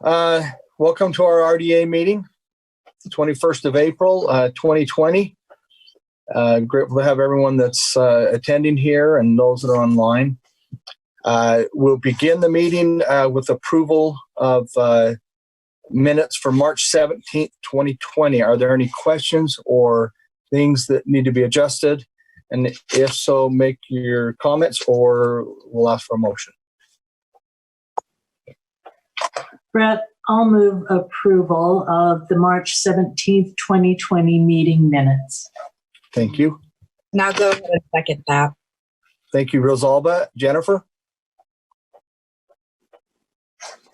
Welcome to our RDA meeting, the 21st of April, 2020. Grateful to have everyone that's attending here and those that are online. We'll begin the meeting with approval of minutes for March 17th, 2020. Are there any questions or things that need to be adjusted? And if so, make your comments or we'll ask for a motion. Brett, I'll move approval of the March 17th, 2020 meeting minutes. Thank you. Now go ahead and second that. Thank you, Rosalba. Jennifer?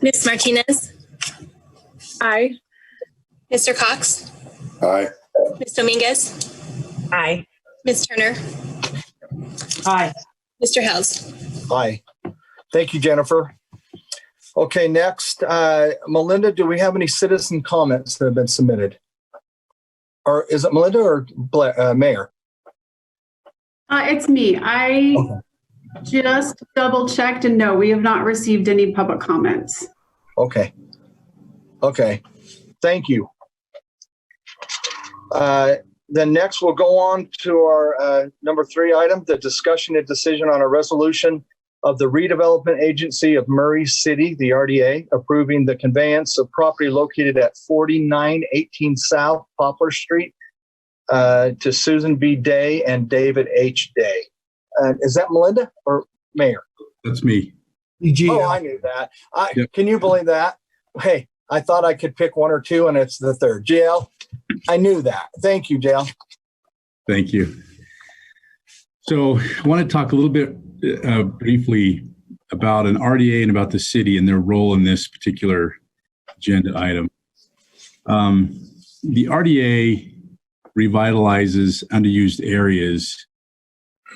Ms. Martinez? Aye. Mr. Cox? Aye. Ms. Dominguez? Aye. Ms. Turner? Aye. Mr. Howes? Aye. Thank you, Jennifer. Okay, next, Melinda, do we have any citizen comments that have been submitted? Or is it Melinda or Mayor? It's me. I just double checked and no, we have not received any public comments. Okay. Okay. Thank you. Then next we'll go on to our number 3 item, the discussion and decision on a resolution of the Redevelopment Agency of Murray City, the RDA, approving the conveyance of property located at 4918 South Poplar Street to Susan B. Day and David H. Day. Is that Melinda or Mayor? That's me. Oh, I knew that. Yep. Can you believe that? Hey, I thought I could pick one or two and it's the third. JL, I knew that. Thank you, JL. Thank you. So I want to talk a little bit briefly about an RDA and about the city and their role in this particular agenda item. The RDA revitalizes underused areas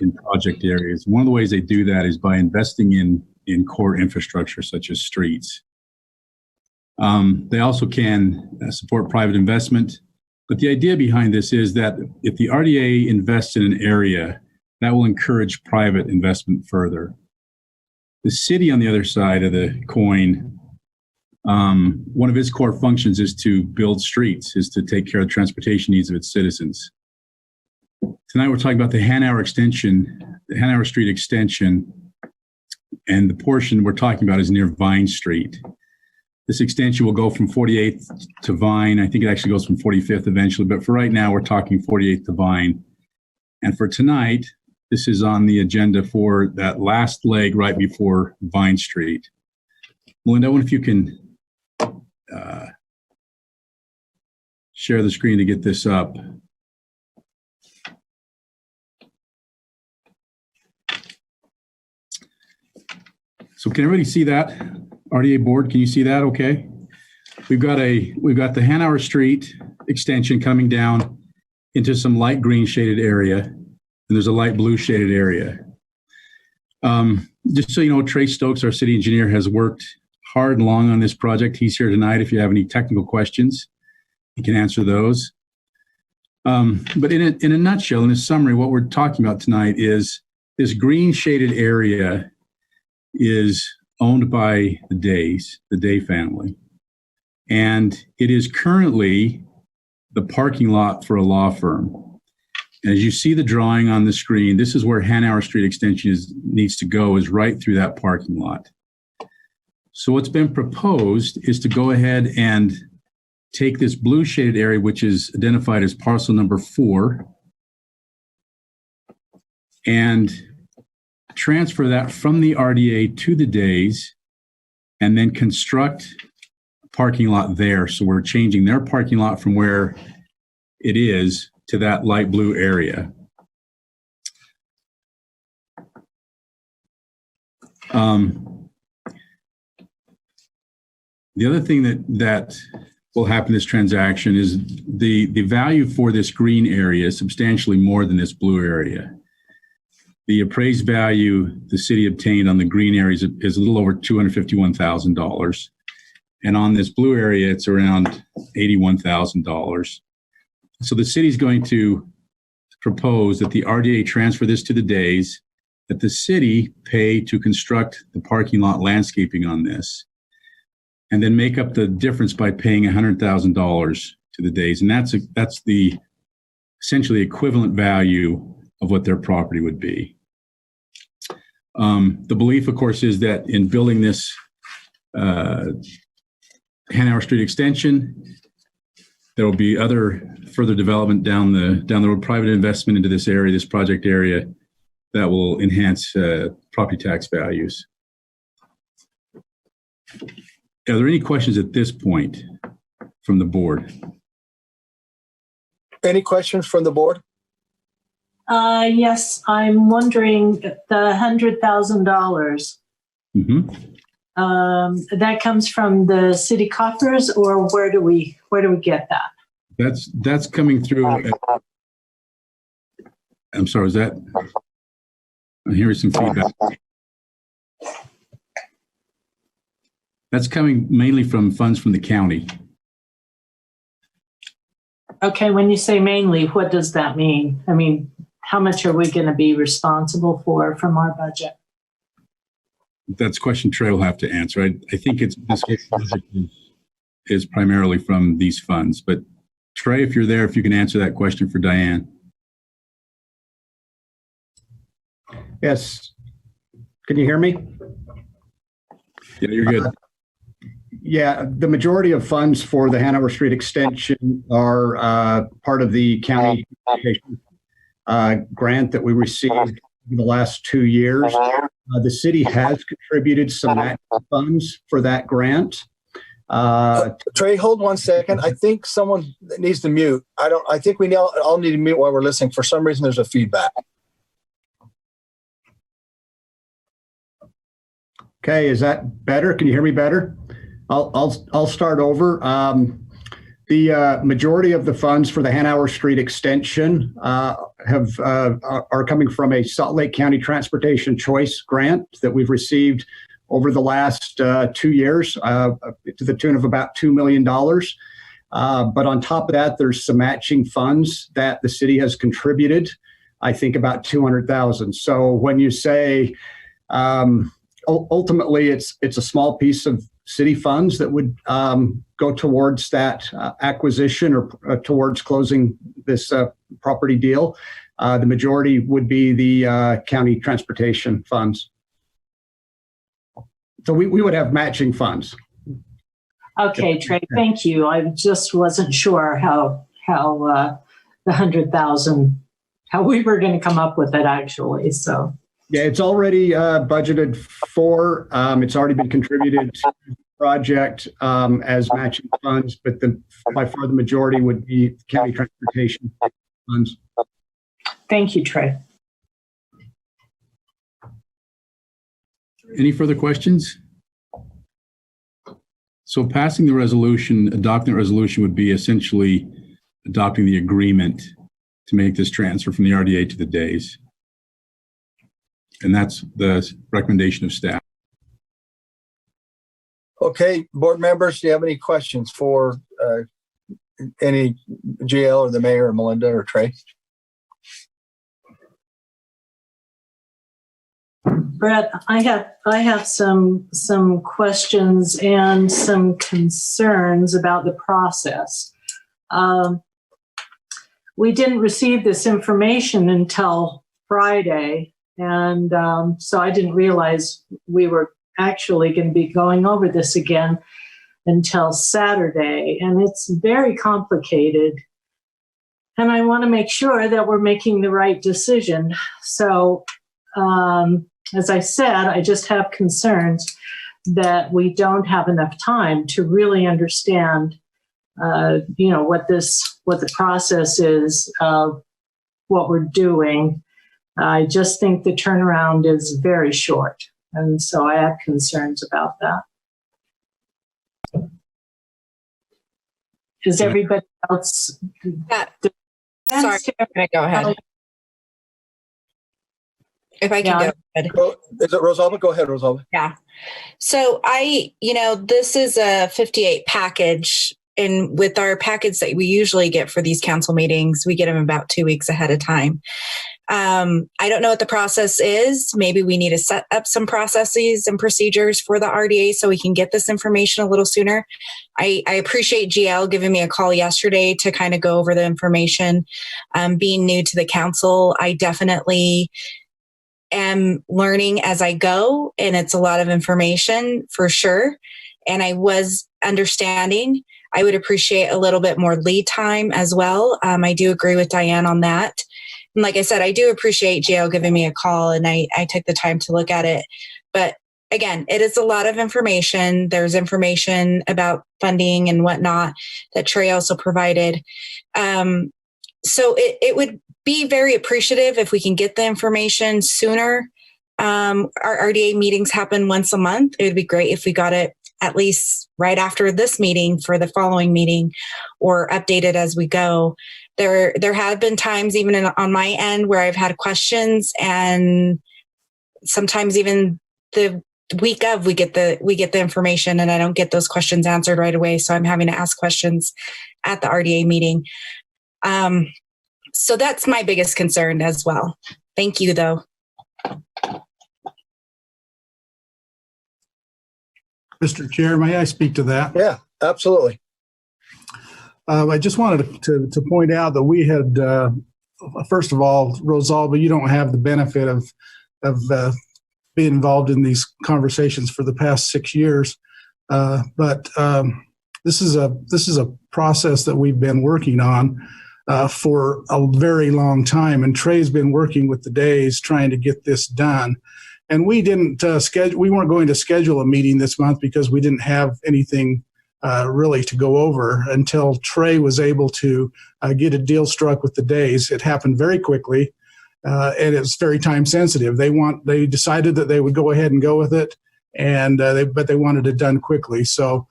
in project areas. One of the ways they do that is by investing in core infrastructure such as streets. They also can support private investment, but the idea behind this is that if the RDA invests in an area, that will encourage private investment further. The city, on the other side of the coin, one of its core functions is to build streets, is to take care of the transportation needs of its citizens. Tonight we're talking about the Hanauer extension, the Hanauer Street extension, and the portion we're talking about is near Vine Street. This extension will go from 48th to Vine. I think it actually goes from 45th eventually, but for right now we're talking 48th to Vine. And for tonight, this is on the agenda for that last leg right before Vine Street. Melinda, I wonder if you can share the screen to get this up. So can everybody see that? RDA board, can you see that okay? We've got the Hanauer Street extension coming down into some light green shaded area, and there's a light blue shaded area. Just so you know, Trey Stokes, our city engineer, has worked hard and long on this project. He's here tonight. If you have any technical questions, he can answer those. But in a nutshell, in a summary, what we're talking about tonight is this green shaded area is owned by the Days, the Day family. And it is currently the parking lot for a law firm. And as you see the drawing on the screen, this is where Hanauer Street extension needs to go, is right through that parking lot. So what's been proposed is to go ahead and take this blue shaded area, which is identified as parcel number 4, and transfer that from the RDA to the Days, and then construct a parking lot there. So we're changing their parking lot from where it is to that light blue area. The other thing that will happen in this transaction is the value for this green area is substantially more than this blue area. The appraised value the city obtained on the green areas is a little over $251,000. And on this blue area, it's around $81,000. So the city's going to propose that the RDA transfer this to the Days, that the city pay to construct the parking lot landscaping on this. and then make up the difference by paying $100,000 to the days. And that's the essentially equivalent value of what their property would be. The belief, of course, is that in building this Hanauer Street extension, there will be other further development down the road, private investment into this area, this project area, that will enhance property tax values. Are there any questions at this point from the board? Any questions from the board? Yes, I'm wondering the $100,000, Mm-hmm. that comes from the city coffers, or where do we get that? That's coming through. I'm sorry, is that? I'm hearing some feedback. That's coming mainly from funds from the county. Okay, when you say mainly, what does that mean? I mean, how much are we going to be responsible for from our budget? That's a question Trey will have to answer. I think this project is primarily from these funds, but Trey, if you're there, if you can answer that question for Diane. Yes. Can you hear me? Yeah, you're good. Yeah, the majority of funds for the Hanover Street extension are part of the county grant that we received in the last 2 years. The city has contributed some matching funds for that grant. Trey, hold 1 second. I think someone needs to mute. I think we all need to mute while we're listening. For some reason, there's a feedback. Okay, is that better? Can you hear me better? I'll start over. The majority of the funds for the Hanover Street extension are coming from a Salt Lake County Transportation Choice grant that we've received over the last 2 years to the tune of about $2 million. But on top of that, there's some matching funds that the city has contributed, I think about $200,000. So when you say ultimately it's a small piece of city funds that would go towards that acquisition or towards closing this property deal. The majority would be the county transportation funds. So we would have matching funds. Okay, Trey, thank you. I just wasn't sure how the 100,000, how we were going to come up with it actually. So. Yeah, it's already budgeted for. It's already been contributed to the project as matching funds, but by far the majority would be county transportation funds. Thank you, Trey. Any further questions? So passing the resolution, adopting the resolution would be essentially adopting the agreement to make this transfer from the RDA to the days. And that's the recommendation of staff. Okay, board members, do you have any questions for any GL or the mayor or Melinda or Trey? Brett, I have some questions and some concerns about the process. We didn't receive this information until Friday, and so I didn't realize we were actually going to be going over this again until Saturday, and it's very complicated. And I want to make sure that we're making the right decision. So, as I said, I just have concerns that we don't have enough time to really understand, what the process is of what we're doing. I just think the turnaround is very short, and so I have concerns about that. Is everybody else? Sorry, I'm gonna go ahead. If I can go ahead. Is it Rosalba? Go ahead, Rosalba. Yeah. So this is a 58 package and with our packets that we usually get for these council meetings, we get them about 2 weeks ahead of time. I don't know what the process is. Maybe we need to set up some processes and procedures for the RDA so we can get this information a little sooner. I appreciate GL giving me a call yesterday to kind of go over the information. Being new to the council, I definitely am learning as I go, and it's a lot of information for sure. And I was understanding. I would appreciate a little bit more lead time as well. I do agree with Diane on that. And like I said, I do appreciate GL giving me a call, and I took the time to look at it. But again, it is a lot of information. There's information about funding and whatnot that Trey also provided. So it would be very appreciative if we can get the information sooner. Our RDA meetings happen once a month. It would be great if we got it at least right after this meeting for the following meeting, or updated as we go. There have been times even on my end where I've had questions, and sometimes even the week of we get the information and I don't get those questions answered right away. So I'm having to ask questions at the RDA meeting. So that's my biggest concern as well. Thank you though. Mr. Chair, may I speak to that? Yeah, absolutely. I just wanted to point out that we had, first of all, Rosalba, you don't have the benefit of being involved in these conversations for the past 6 years, but this is a process that we've been working on for a very long time, and Trey's been working with the days trying to get this done. And we didn't we weren't going to schedule a meeting this month because we didn't have anything really to go over until Trey was able to get a deal struck with the days. It happened very quickly, and it's very time sensitive. They decided that they would go ahead and go with it, and but they wanted it done quickly. So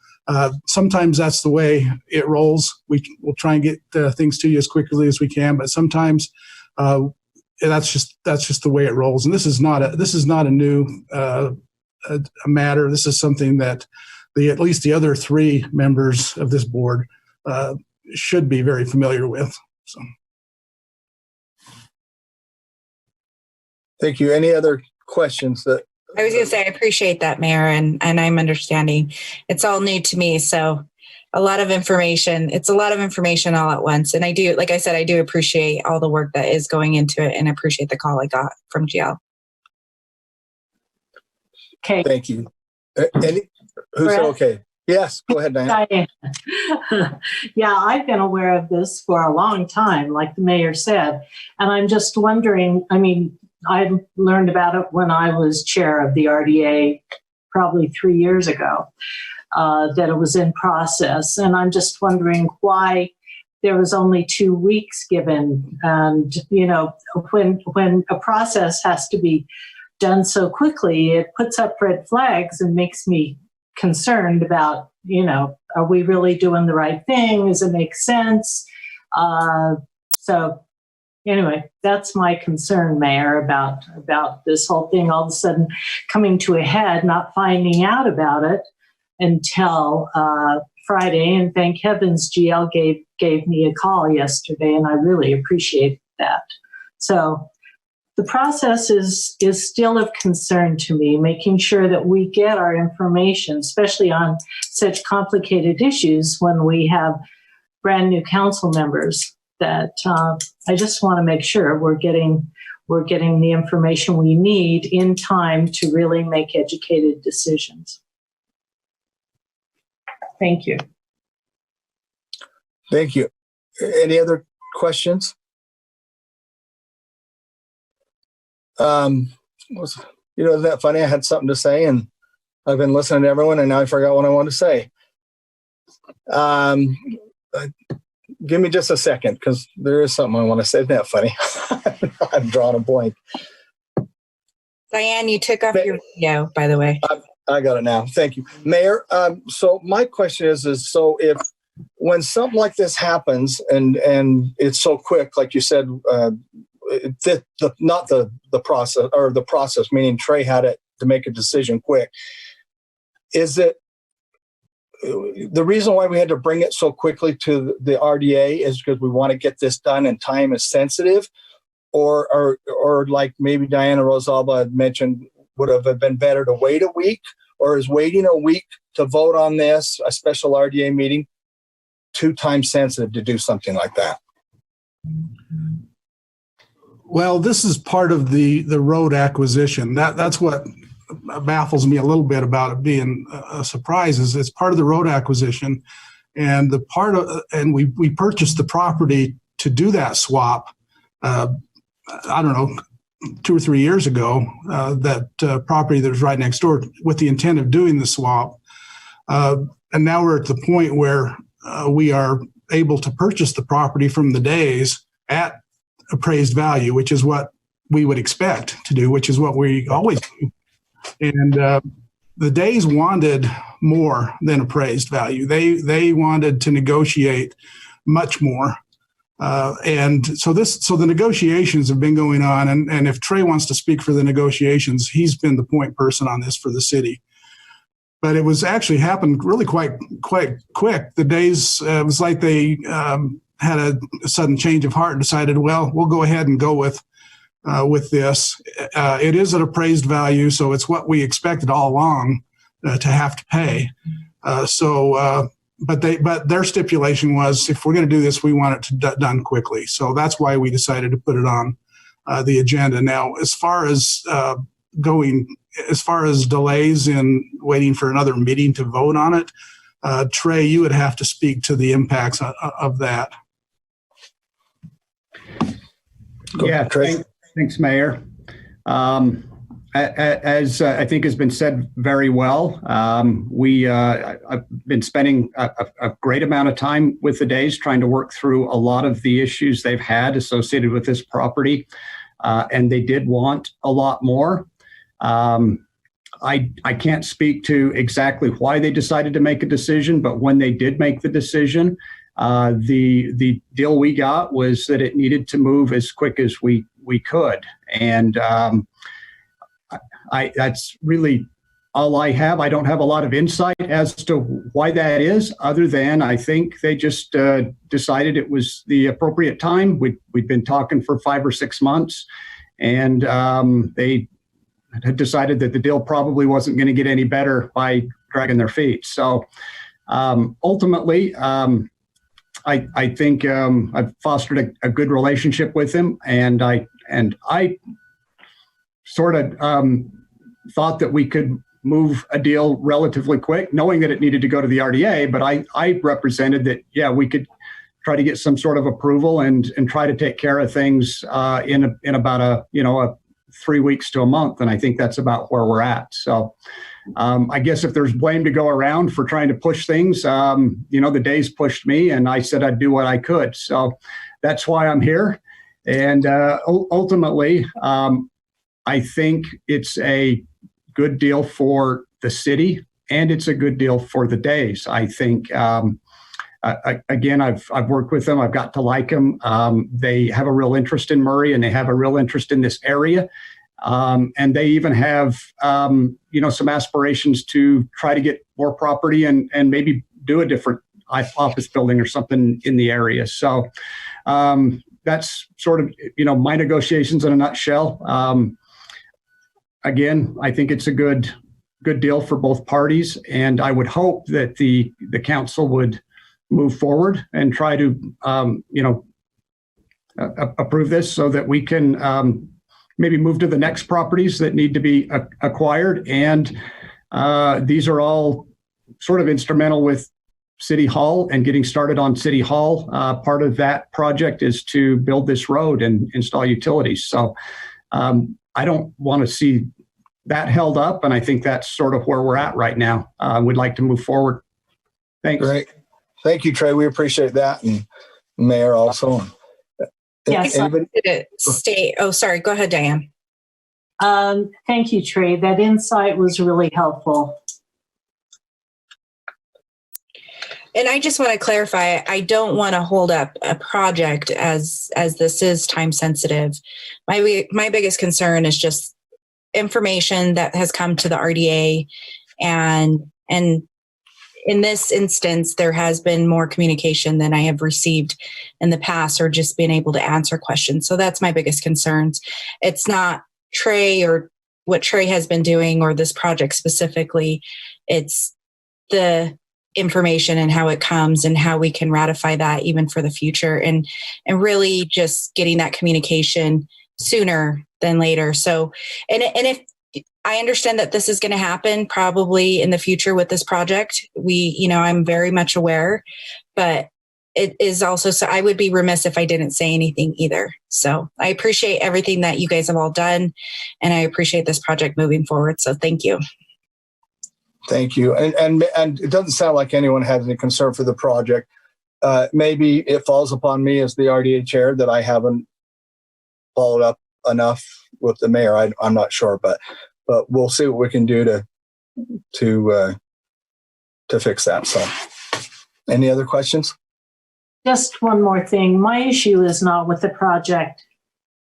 sometimes that's the way it rolls. We'll try and get things to you as quickly as we can, but sometimes that's just the way it rolls. And this is not a new a matter. This is something that at least the other 3 members of this board should be very familiar with. So, Thank you. Any other questions that? I was going to say, I appreciate that, Mayor, and I'm understanding. It's all new to me, so a lot of information. It's a lot of information all at once. And I do, like I said, I do appreciate all the work that is going into it, and appreciate the call I got from GL. Okay. Thank you. Who said okay? Yes, go ahead, Diane. Yeah, I've been aware of this for a long time, like the mayor said. And I'm just wondering, I mean, I learned about it when I was chair of the RDA probably 3 years ago, that it was in process. And I'm just wondering why there was only 2 weeks given. And, you know, when a process has to be done so quickly, it puts up red flags and makes me concerned about, you know, are we really doing the right thing? Does it make sense? So anyway, that's my concern, Mayor, about this whole thing all of a sudden coming to a head, not finding out about it until Friday. And thank heavens GL gave me a call yesterday, and I really appreciate that. So the process is still of concern to me, making sure that we get our information, especially on such complicated issues when we have brand new council members, that I just want to make sure we're getting the information we need in time to really make educated decisions. Thank you. Thank you. Any other questions? Isn't that funny? I had something to say, and I've been listening to everyone, and now I forgot what I wanted to say. Give me just a second, because there is something I want to say. Isn't that funny? I'm drawing a blank. Diane, you took off your video, by the way. I got it now. Thank you, Mayor. So my question is so if when something like this happens and it's so quick, like you said, not the process, or the process, meaning Trey had it to make a decision quick. Is it the reason why we had to bring it so quickly to the RDA is because we want to get this done, and time is sensitive. Or like maybe Diana Rosalba had mentioned, would have been better to wait a week, or is waiting a week to vote on this, a special RDA meeting, too time sensitive to do something like that? Well, this is part of the road acquisition. That's what baffles me a little bit about it being a surprise. Is it's part of the road acquisition, and we purchased the property to do that swap. I don't know, 2 or 3 years ago. That property that was right next door, with the intent of doing the swap, and now we're at the point where we are able to purchase the property from the Days at appraised value, which is what we would expect to do, which is what we always do. And the Days wanted more than appraised value. They wanted to negotiate much more. And so the negotiations have been going on. And if Trey wants to speak for the negotiations, he's been the point person on this for the city. But it was actually happened really quite quick. The Days, it was like they had a sudden change of heart and decided, well, we'll go ahead and go with this. It is at appraised value, so it's what we expected all along to have to pay. But their stipulation was, if we're going to do this, we want it to done quickly. So that's why we decided to put it on the agenda. Now, as far as delays in waiting for another meeting to vote on it, Trey, you would have to speak to the impacts of that. Yeah, thanks, Mayor. As I think has been said very well, I've been spending a great amount of time with the Days trying to work through a lot of the issues they've had associated with this property, and they did want a lot more. I can't speak to exactly why they decided to make a decision, but when they did make the decision, the deal we got was that it needed to move as quick as we could. And that's really all I have. I don't have a lot of insight as to why that is, other than I think they just decided it was the appropriate time. We'd been talking for 5 or 6 months, and they had decided that the deal probably wasn't going to get any better by dragging their feet. So ultimately, I think I've fostered a good relationship with him, and I sort of thought that we could move a deal relatively quick, knowing that it needed to go to the RDA. But I represented that, yeah, we could try to get some sort of approval and try to take care of things in about a 3 weeks to a month. And I think that's about where we're at. So I guess if there's blame to go around for trying to push things, the Days pushed me, and I said I'd do what I could. So that's why I'm here. And ultimately, I think it's a good deal for the city, and it's a good deal for the Days. I think, again, I've worked with them. I've got to like them. They have a real interest in Murray, and they have a real interest in this area. And they even have, some aspirations to try to get more property and maybe do a different office building or something in the area. So that's sort of, my negotiations in a nutshell. Again, I think it's a good deal for both parties, and I would hope that the council would move forward and try to, approve this so that we can maybe move to the next properties that need to be acquired. And these are all sort of instrumental with City Hall and getting started on City Hall. Part of that project is to build this road and install utilities. So I don't want to see that held up. And I think that's sort of where we're at right now. We'd like to move forward. Thanks. Great. Thank you, Trey. We appreciate that. And Mayor also. Yes. Oh, sorry. Go ahead, Diane. Thank you, Trey. That insight was really helpful. And I just want to clarify, I don't want to hold up a project as this is time sensitive. My biggest concern is just information that has come to the RDA, and in this instance, there has been more communication than I have received in the past, or just being able to answer questions. So that's my biggest concerns. It's not Trey or what Trey has been doing or this project specifically. It's the information and how it comes and how we can ratify that even for the future, and really just getting that communication sooner than later. So, and if I understand that this is going to happen probably in the future with this project, I'm very much aware, but it is also, so I would be remiss if I didn't say anything either. So I appreciate everything that you guys have all done, and I appreciate this project moving forward. So thank you. Thank you. And it doesn't sound like anyone has any concern for the project. Maybe it falls upon me as the RDA chair that I haven't followed up enough with the mayor. I'm not sure, but we'll see what we can do to fix that. So, any other questions? Just one more thing. My issue is not with the project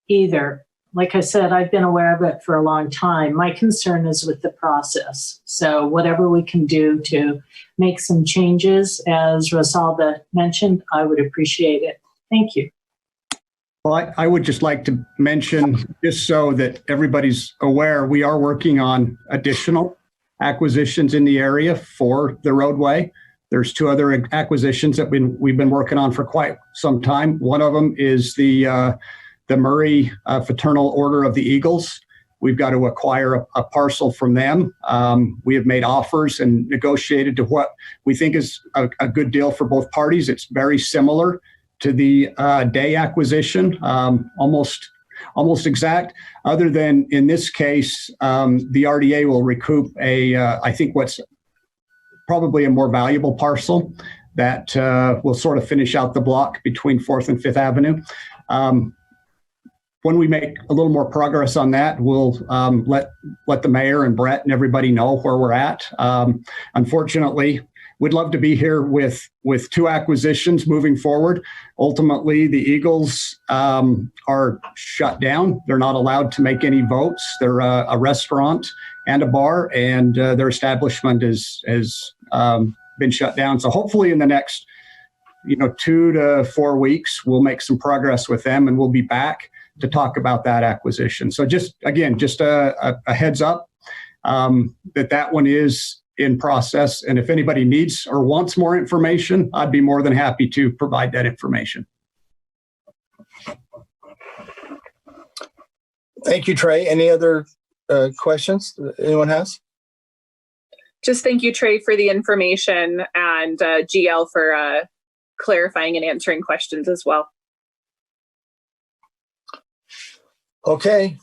either. Like I said, I've been aware of it for a long time. My concern is with the process. So whatever we can do to make some changes, as Rosalba mentioned, I would appreciate it. Thank you. Well, I would just like to mention, just so that everybody's aware, we are working on additional acquisitions in the area for the roadway. There's 2 other acquisitions that we've been working on for quite some time. One of them is the Murray Fraternal Order of the Eagles. We've got to acquire a parcel from them. We have made offers and negotiated to what we think is a good deal for both parties. It's very similar to the Day acquisition, almost exact, other than in this case, the RDA will recoup I think what's probably a more valuable parcel that will sort of finish out the block between 4th and 5th Avenue. When we make a little more progress on that, we'll let the mayor and Brett and everybody know where we're at. Unfortunately, we'd love to be here with 2 acquisitions moving forward. Ultimately, the Eagles are shut down. They're not allowed to make any votes. They're a restaurant and a bar, and their establishment has been shut down. So hopefully in the next 2 to 4 weeks, we'll make some progress with them, and we'll be back to talk about that acquisition. So just a heads up that one is in process. And if anybody needs or wants more information, I'd be more than happy to provide that information. Thank you, Trey. Any other questions anyone has? Just thank you, Trey, for the information, and GL for clarifying and answering questions as well. Okay.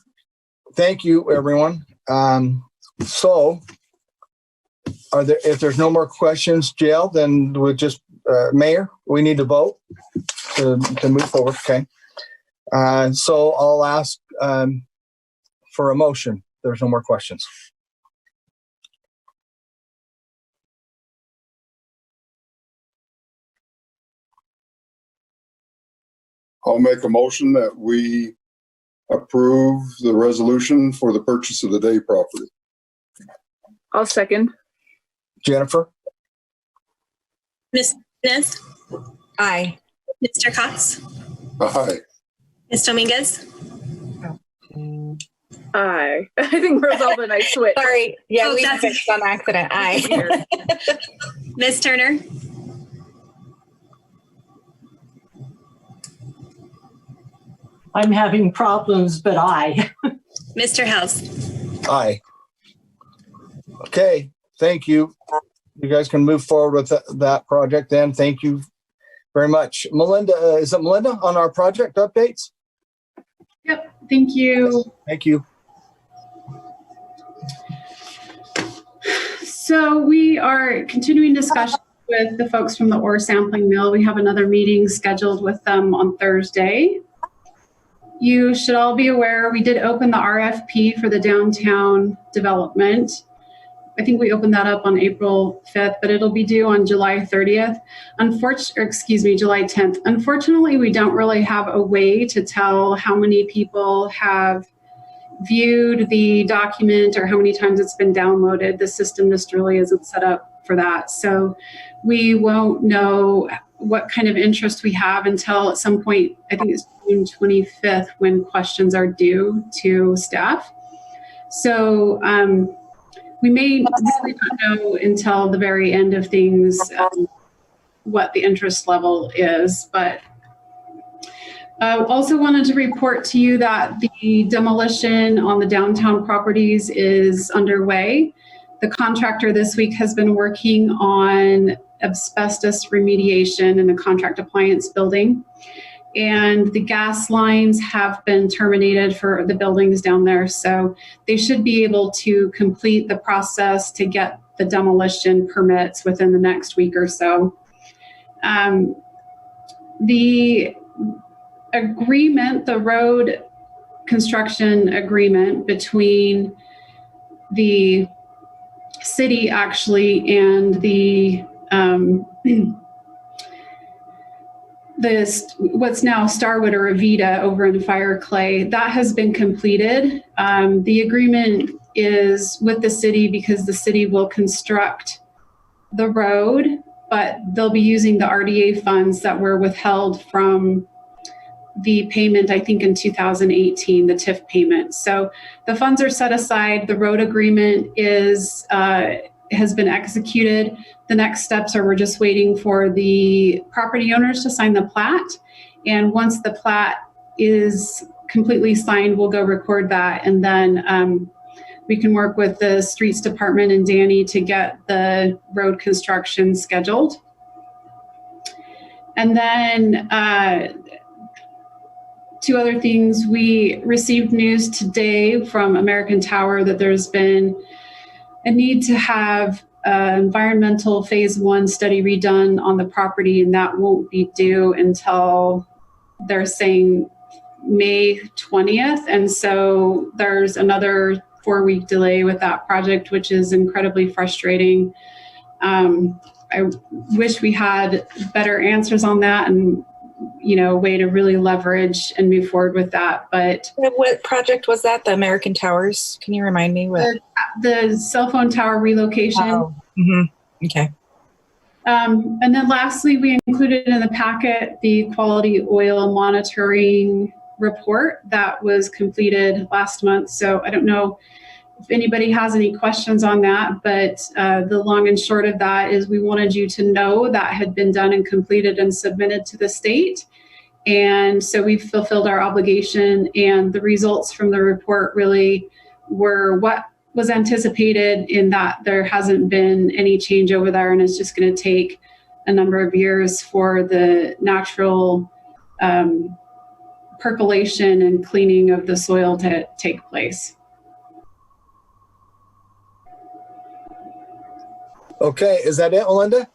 Thank you, everyone. So if there's no more questions, JL, then we'll just, Mayor, we need to vote to move forward. Okay. So I'll ask for a motion. There's no more questions. I'll make a motion that we approve the resolution for the purchase of the Day property. I'll second. Jennifer? Ms. Smith, Aye. Mr. Cox, Aye. Ms. Dominguez. Aye. I think Rosalba and I switched. Sorry. Yeah, Oh, we that's- switched on accident. Aye. Ms. Turner, I'm having problems, but Mr. House. Aye. Okay. Thank you. You guys can move forward with that project then. Thank you very much. Melinda, is it Melinda on our project updates? Yep. Thank you. Thank you. So we are continuing discussion with the folks from the ore sampling mill. We have another meeting scheduled with them on Thursday. You should all be aware, we did open the RFP for the downtown development. I think we opened that up on April 5th, but it'll be due on July 30th. July 10th. Unfortunately, we don't really have a way to tell how many people have viewed the document or how many times it's been downloaded. The system just really isn't set up for that. So we won't know what kind of interest we have until at some point, I think it's June 25th, when questions are due to staff. So we may really not know until the very end of things what the interest level is. But I also wanted to report to you that the demolition on the downtown properties is underway. The contractor this week has been working on asbestos remediation in the contract appliance building. And the gas lines have been terminated for the buildings down there. So they should be able to complete the process to get the demolition permits within the next week or so. The agreement, the road construction agreement between the city actually and the what's now Starwood or Avita over in Fireclay, that has been completed. The agreement is with the city because the city will construct the road, but they'll be using the RDA funds that were withheld from the payment, I think in 2018, the TIF payment. So the funds are set aside. The road agreement has been executed. The next steps are we're just waiting for the property owners to sign the plat. And once the plat is completely signed, we'll go record that. And then we can work with the streets department and Danny to get the road construction scheduled. And then two other things. We received news today from American Tower that there's been a need to have environmental phase 1 study redone on the property, and that won't be due until they're saying May 20th. And so there's another 4-week delay with that project, which is incredibly frustrating. I wish we had better answers on that and, a way to really leverage and move forward with that. But what project was that? The American Towers? Can you remind me what? The cell phone tower relocation. Oh, okay. And then lastly, we included in the packet the quality oil monitoring report that was completed last month. So I don't know if anybody has any questions on that, but the long and short of that is we wanted you to know that had been done and completed and submitted to the state. And so we've fulfilled our obligation, and the results from the report really were what was anticipated, in that there hasn't been any change over there, and it's just going to take a number of years for the natural percolation and cleaning of the soil to take place. Okay, is that it, Melinda?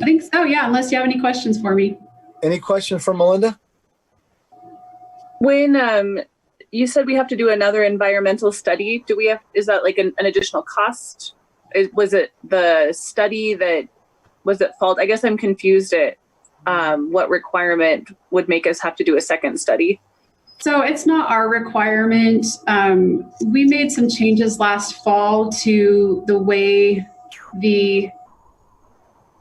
I think so, yeah, unless you have any questions for me. Any questions for Melinda? When you said we have to do another environmental study, is that like an additional cost? Was it the study that was at fault? I guess I'm confused at what requirement would make us have to do a second study. So it's not our requirement. We made some changes last fall to the way the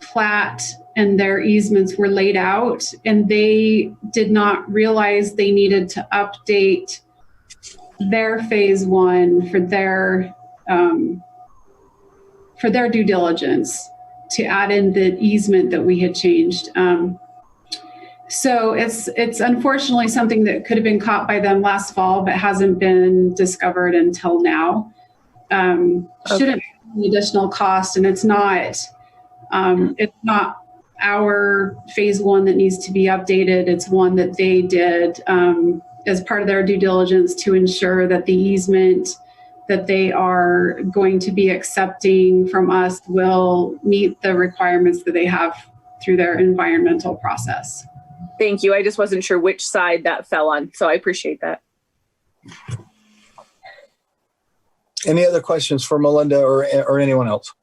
plat and their easements were laid out, and they did not realize they needed to update their phase 1 for their due diligence to add in the easement that we had changed. So it's unfortunately something that could have been caught by them last fall, but hasn't been discovered until now. Shouldn't be an additional cost, and it's not our phase 1 that needs to be updated. It's one that they did as part of their due diligence to ensure that the easement that they are going to be accepting from us will meet the requirements that they have through their environmental process. Thank you. I just wasn't sure which side that fell on, so I appreciate that. Any other questions for Melinda or anyone else?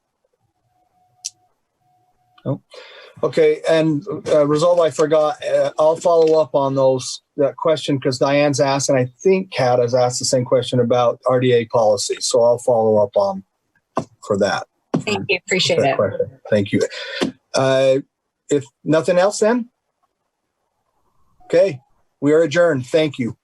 No. Okay, and Resolve, I forgot, I'll follow up on that question because Diane's asked, and I think Kat has asked the same question about RDA policy. So I'll follow up on for that. Thank you. Appreciate That it. question. Thank you. If nothing else then? Okay, we are adjourned. Thank you.